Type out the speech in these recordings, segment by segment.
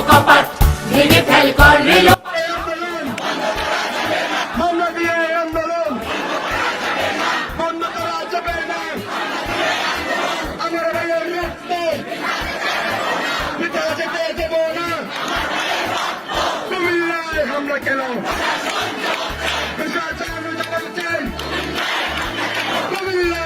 কপাট ভেঙে ফেল কর রিলো আন্দোলন বন্ধ করা যাবে না। আমার ভাইয়ের রক্ত বৃথা যেতে দেব না। কুমিল্লায় হামলা কেন? প্রশাসন জবাব চাই। কুমিল্লা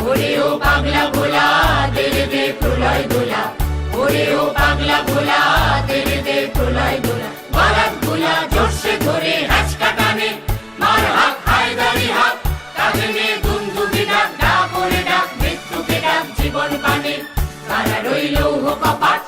ওরে ও পাগলা ভোলা তেরে দে প্রলয় দোলা ওরে ও পাগলা ভোলা তেরে দে প্রলয় দোলা বারাত ভোলা জোরসে ধরে হাঁচকা টানে মার হাত হায়দারি হাত কাঁধে নিয়ে দুন্দুবি ডাক ডাক ওরে ডাক মৃত্যুকে ডাক জীবন পানে কারা রইল কপাট